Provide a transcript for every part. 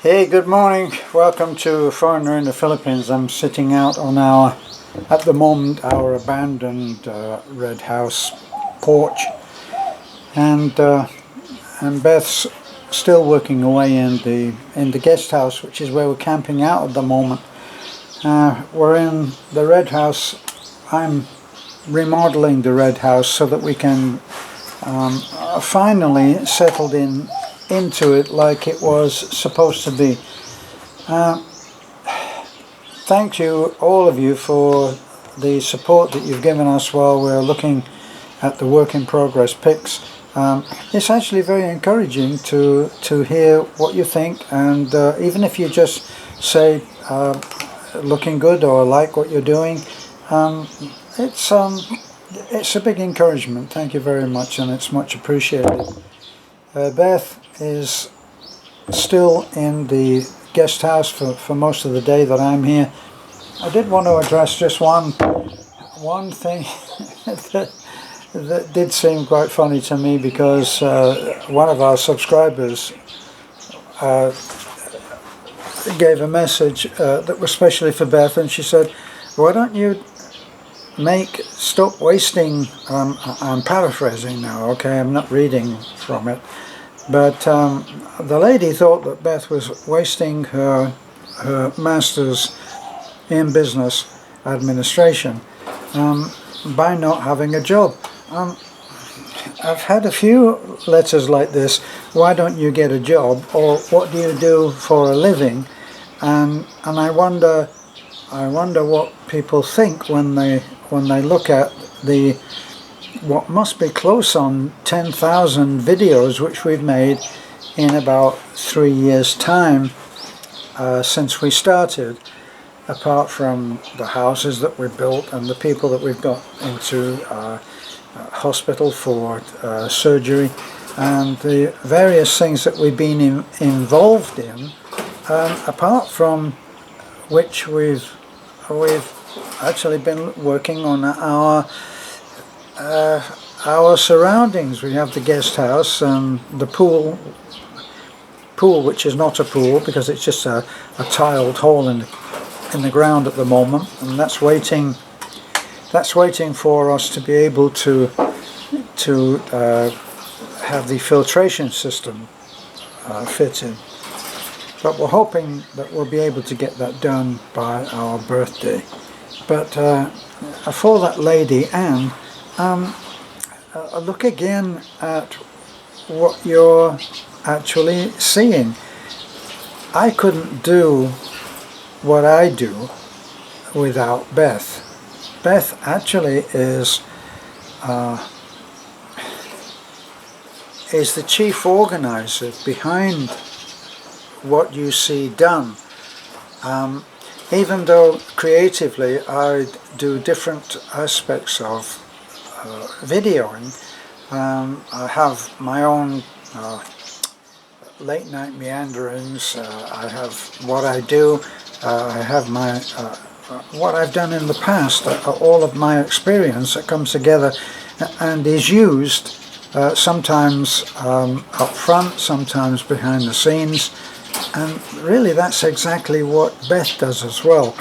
Hey, good morning. Welcome to Foreigner in the Philippines. I'm sitting out on our, at the moment, our abandoned red house porch, and Beth's still working away in the guest house, which is where we're camping out at the moment. We're in the red house. I'm remodeling the red house so that we can finally settled into it like it was supposed to be. Thank you, all of you, for the support that you've given us while we're looking at the work in progress pics. It's actually very encouraging to hear what you think, and even if you just say looking good or like what you're doing, it's a big encouragement. Thank you very much, and it's much appreciated. Beth is still in the guest house for most of the day that I'm here. I did want to address just one thing that did seem quite funny to me, because one of our subscribers gave a message that was specially for Beth, and she said, "Why don't you stop wasting," I'm paraphrasing now, okay, I'm not reading from it, but the lady thought that Beth was wasting her master's in business administration by not having a job. I've had a few letters like this: why don't you get a job, or what do you do for a living? And I wonder what people think when they look at what must be close on 10,000 videos which we've made in about 3 years' time since we started, apart from the houses that we've built and the people that we've got into hospital for surgery, and the various things that we've been involved in, apart from which we've actually been working on our surroundings. We have the guest house and the pool, which is not a pool because it's just a tiled hole in the ground at the moment, and that's waiting for us to be able to have the filtration system fitted. But we're hoping that we'll be able to get that done by our birthday. But for that lady, Anne, look again at what you're actually seeing. I couldn't do what I do without Beth. Beth actually is the chief organizer behind what you see done. Even though creatively I do different aspects of videoing, I have my own late night meanderings, I have what I do, I have my what I've done in the past, all of my experience that comes together and is used sometimes up front, sometimes behind the scenes. And really that's exactly what Beth does as well.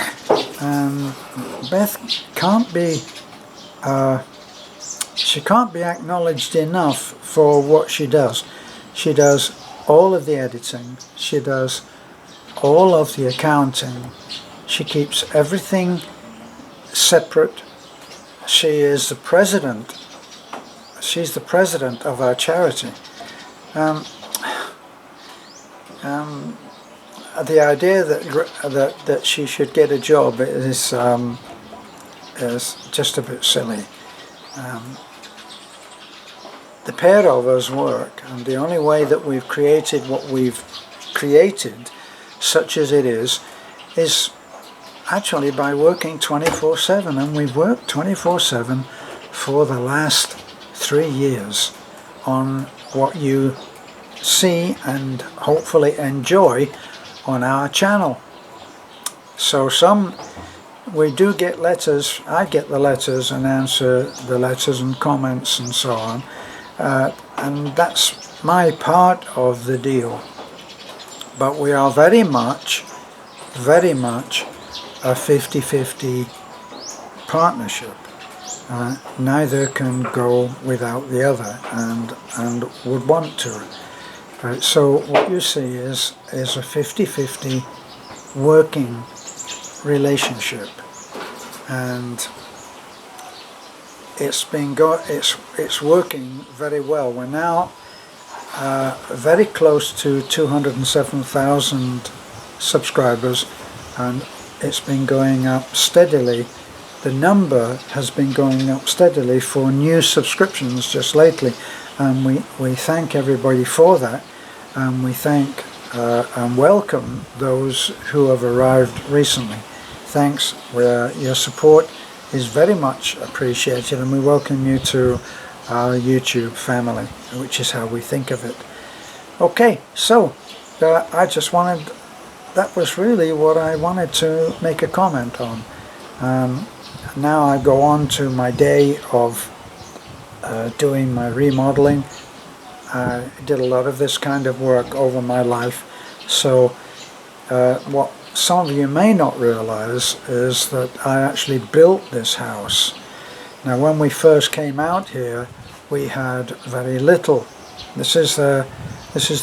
Beth can't be acknowledged enough for what she does. She does all of the editing, she does all of the accounting, she keeps everything separate. She is the president. She's the president of our charity. The idea that she should get a job is just a bit silly. The pair of us work, and the only way that we've created what we've created, such as it is actually by working 24/7, and we've worked 24/7 for the last 3 years on what you see and hopefully enjoy on our channel. So we do get letters, I get the letters and answer the letters and comments and so on, and that's my part of the deal. but we are very much a 50-50 partnership. Neither can go without the other, and would want to. So what you see is a 50-50 working relationship, and it's working very well. We're now very close to 207,000 subscribers, and it's been going up steadily. The number has been going up steadily for new subscriptions just lately, and we thank everybody for that, and we thank and welcome those who have arrived recently. Thanks. Your support is very much appreciated, and we welcome you to our YouTube family, which is how we think of it. Okay, so that was really what I wanted to make a comment on. Now I go on to my day of doing my remodeling. I did a lot of this kind of work over my life, so what some of you may not realize is that I actually built this house. Now, when we first came out here, we had very little. This is the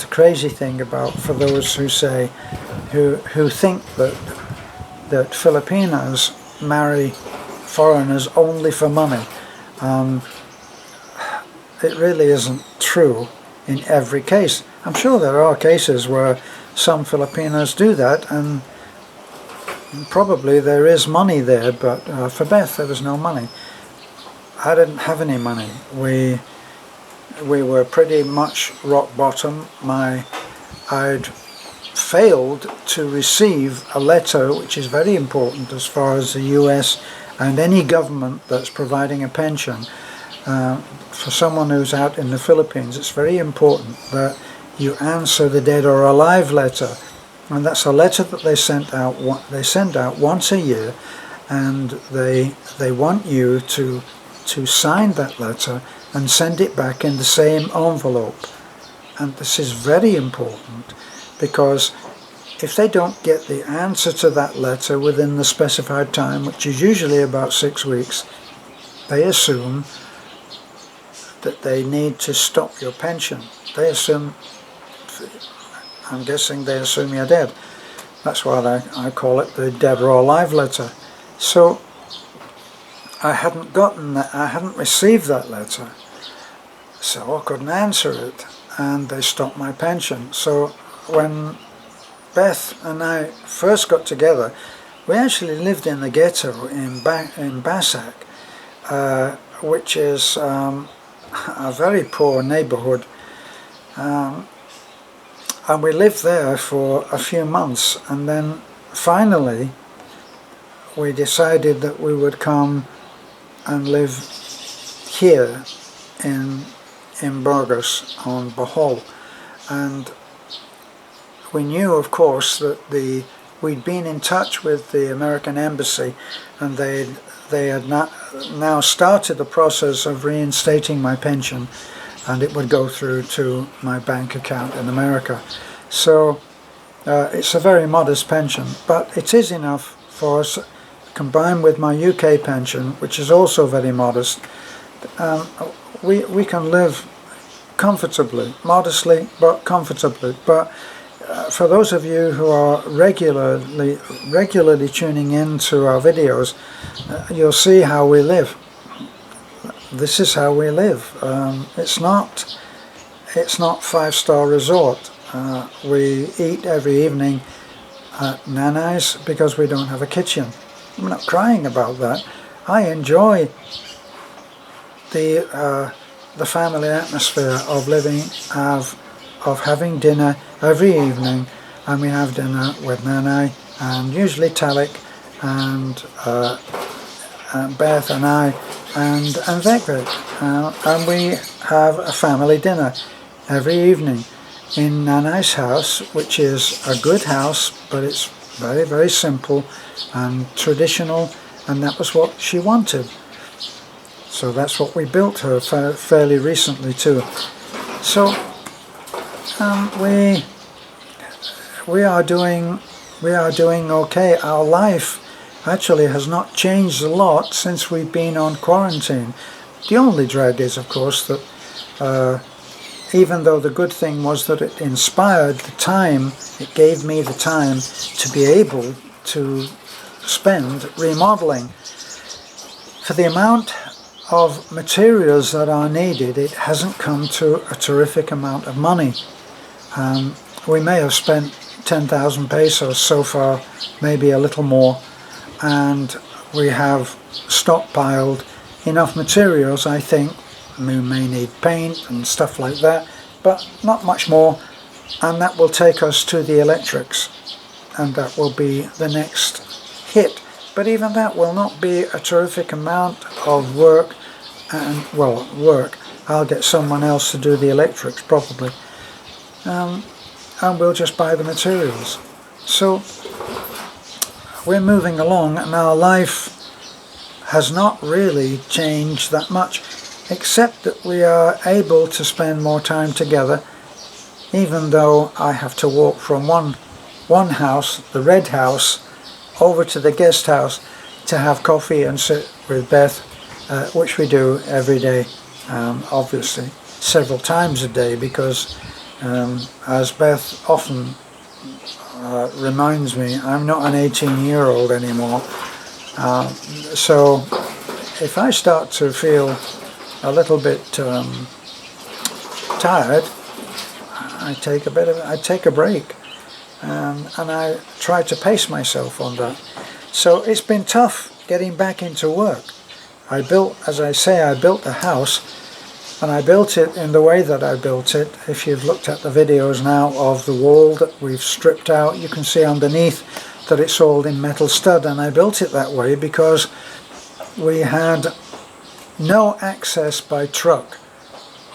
crazy thing about, for those who say, who think that Filipinos marry foreigners only for money. It really isn't true in every case. I'm sure there are cases where some Filipinos do that, and probably there is money there, but for Beth there was no money. I didn't have any money. We were pretty much rock bottom. I'd failed to receive a letter, which is very important as far as the US and any government that's providing a pension. For someone who's out in the Philippines, it's very important that you answer the dead or alive letter, and that's a letter that they send out once a year, and they want you to sign that letter and send it back in the same envelope. And this is very important, because if they don't get the answer to that letter within the specified time, which is usually about 6 weeks, they assume that they need to stop your pension. They assume, I'm guessing they assume you're dead. That's why I call it the dead or alive letter. So I hadn't gotten that, I hadn't received that letter, so I couldn't answer it, and they stopped my pension. So when Beth and I first got together, we actually lived in the ghetto in Basak, which is a very poor neighborhood, and we lived there for a few months, and then finally we decided that we would come and live here in Burgos on Bohol. And we knew, of course, that we'd been in touch with the American Embassy, and they had now started the process of reinstating my pension, and it would go through to my bank account in America. So it's a very modest pension, but it is enough for us, combined with my UK pension, which is also very modest. We can live comfortably, modestly, but comfortably. But for those of you who are regularly tuning in to our videos, you'll see how we live. This is how we live. It's not 5-star resort. We eat every evening at Nanai's because we don't have a kitchen. I'm not crying about that. I enjoy the family atmosphere of living, of having dinner every evening, and we have dinner with Nanai and usually Talik and Beth and I and Vekvik, and we have a family dinner every evening in Nanai's house, which is a good house, but it's very, very simple and traditional, and that was what she wanted. So that's what we built her fairly recently too. So we are doing okay. Our life actually has not changed a lot since we've been on quarantine. The only dread is, of course, that even though the good thing was that it inspired the time, it gave me the time to be able to spend remodeling. For the amount of materials that are needed, it hasn't come to a terrific amount of money. We may have spent 10,000 pesos so far, maybe a little more, and we have stockpiled enough materials. I think we may need paint and stuff like that, but not much more, and that will take us to the electrics, and that will be the next hit. But even that will not be a terrific amount of work, and well, I'll get someone else to do the electrics probably, and we'll just buy the materials. So we're moving along, and our life has not really changed that much, except that we are able to spend more time together, even though I have to walk from one house, the red house, over to the guest house to have coffee and sit with Beth, which we do every day, obviously several times a day, because as Beth often reminds me, I'm not an 18-year-old anymore. So if I start to feel a little bit tired, I take a break, and I try to pace myself on that. So it's been tough getting back into work. As I say, I built a house, and I built it in the way that I built it. If you've looked at the videos now of the wall that we've stripped out, you can see underneath that it's all in metal stud, and I built it that way because we had no access by truck.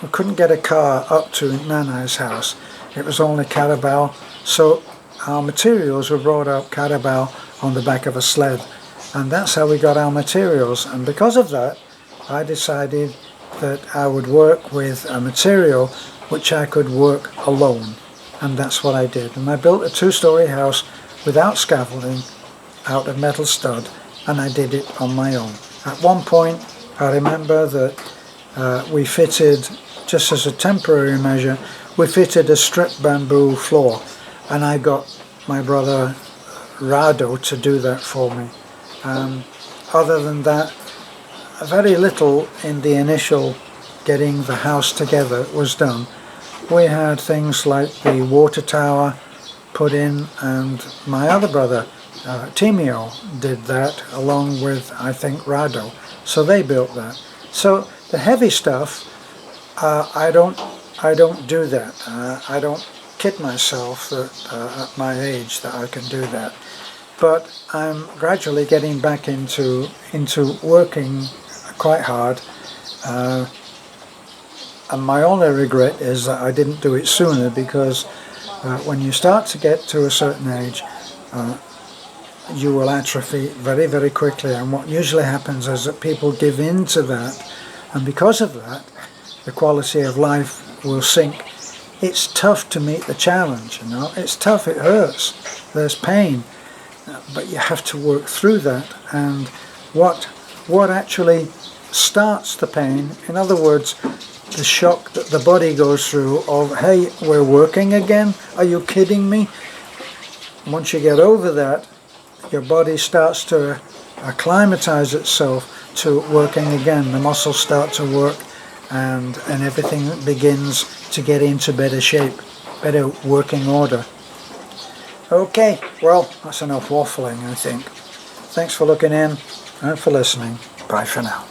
We couldn't get a car up to Nana's house. It was only carabao, so our materials were brought up carabao on the back of a sled, and that's how we got our materials. And because of that, I decided that I would work with a material which I could work alone, and that's what I did. And I built a 2-story house without scaffolding, out of metal stud, and I did it on my own. At one point I remember that we fitted, just as a temporary measure, we fitted a stripped bamboo floor, and I got my brother Rado to do that for me. Other than that, very little in the initial getting the house together was done. We had things like the water tower put in, and my other brother Timio did that along with, I think, Rado. So they built that. So the heavy stuff, I don't do that. I don't kid myself that at my age that I can do that. But I'm gradually getting back into working quite hard. And my only regret is that I didn't do it sooner, because when you start to get to a certain age, you will atrophy very, very quickly, and what usually happens is that people give in to that, and because of that, the quality of life will sink. It's tough to meet the challenge, you know. It's tough, it hurts, there's pain, but you have to work through that. And what actually starts the pain, in other words, the shock that the body goes through of, hey, we're working again, are you kidding me? Once you get over that, your body starts to acclimatize itself to working again. The muscles start to work, and everything begins to get into better shape, better working order. Okay, well, that's enough waffling, I think. Thanks for looking in and for listening. Bye for now.